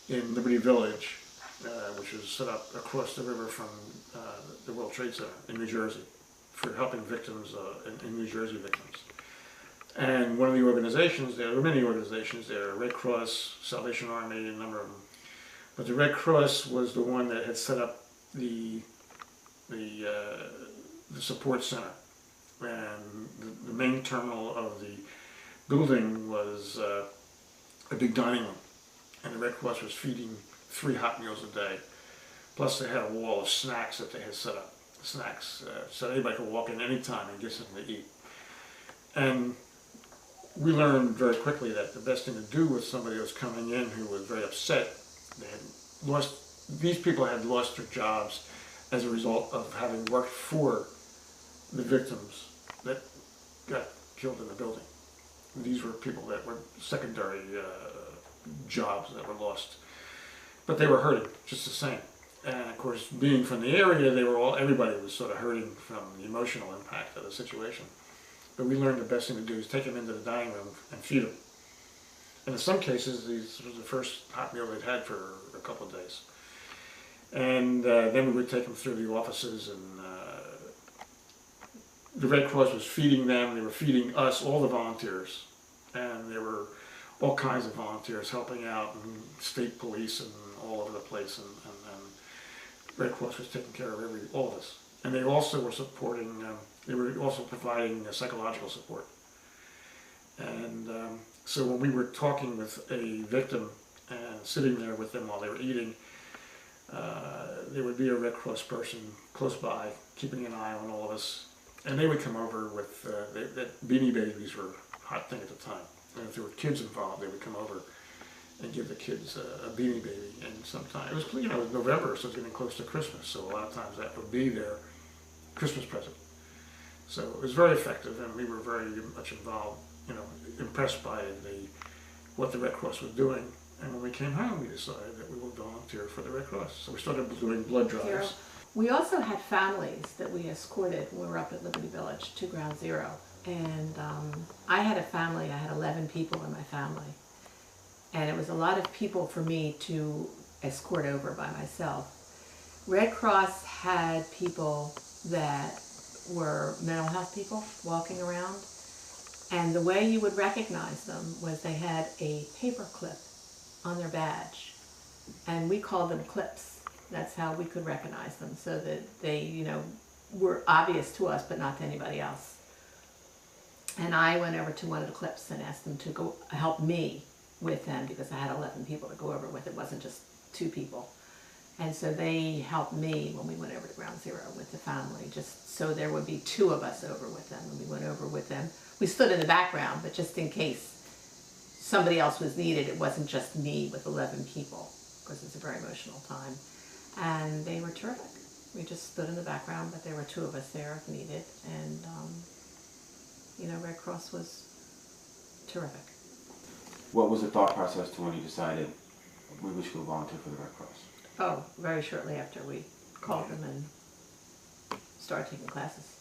in Liberty Village, which was set up across the river from the World Trade Center in New Jersey for helping victims, in New Jersey victims. And one of the organizations there were many organizations there, Red Cross, Salvation Army, a number of them. But the Red Cross was the one that had set up the support center. And the main terminal of the building was a big dining room. And the Red Cross was feeding 3 hot meals a day. Plus they had a wall of snacks that they had set up. Snacks, so anybody could walk in any time and get something to eat. And we learned very quickly that the best thing to do with somebody who was coming in who was very upset, these people had lost their jobs as a result of having worked for the victims that got killed in the building. These were people that were secondary jobs that were lost. But they were hurting just the same. And of course, being from the area, everybody was sort of hurting from the emotional impact of the situation. But we learned the best thing to do is take them into the dining room and feed them. And in some cases, this was the first hot meal they'd had for a couple of days. And then we would take them through the offices, and the Red Cross was feeding them, they were feeding us, all the volunteers. And there were all kinds of volunteers helping out, and state police and all over the place, and Red Cross was taking care of all of us. And they also were supporting, they were also providing psychological support. And so when we were talking with a victim and sitting there with them while they were eating, there would be a Red Cross person close by, keeping an eye on all of us. And they would come over with, that Beanie Babies were a hot thing at the time. And if there were kids involved, they would come over and give the kids a Beanie Baby. And sometimes, it was, it was November, so it's getting close to Christmas, so a lot of times that would be their Christmas present. So it was very effective, and we were very much involved, impressed by what the Red Cross was doing. And when we came home, we decided that we would volunteer for the Red Cross. So we started doing blood drives. We also had families that we escorted when we were up at Liberty Village to Ground Zero. And I had a family, I had 11 people in my family. And it was a lot of people for me to escort over by myself. Red Cross had people that were mental health people walking around. And the way you would recognize them was they had a paper clip on their badge. And we called them clips. That's how we could recognize them, so that they, were obvious to us, but not to anybody else. And I went over to one of the clips and asked them to go help me with them, because I had 11 people to go over with. It wasn't just 2 people. And so they helped me when we went over to Ground Zero with the family, just so there would be 2 of us over with them when we went over with them. We stood in the background, but just in case somebody else was needed, it wasn't just me with 11 people, because it's a very emotional time. And they were terrific. We just stood in the background, but there were 2 of us there if needed. And, Red Cross was terrific. What was the thought process to when you decided we wish to volunteer for the Red Cross? Oh, very shortly after we called them and started taking classes.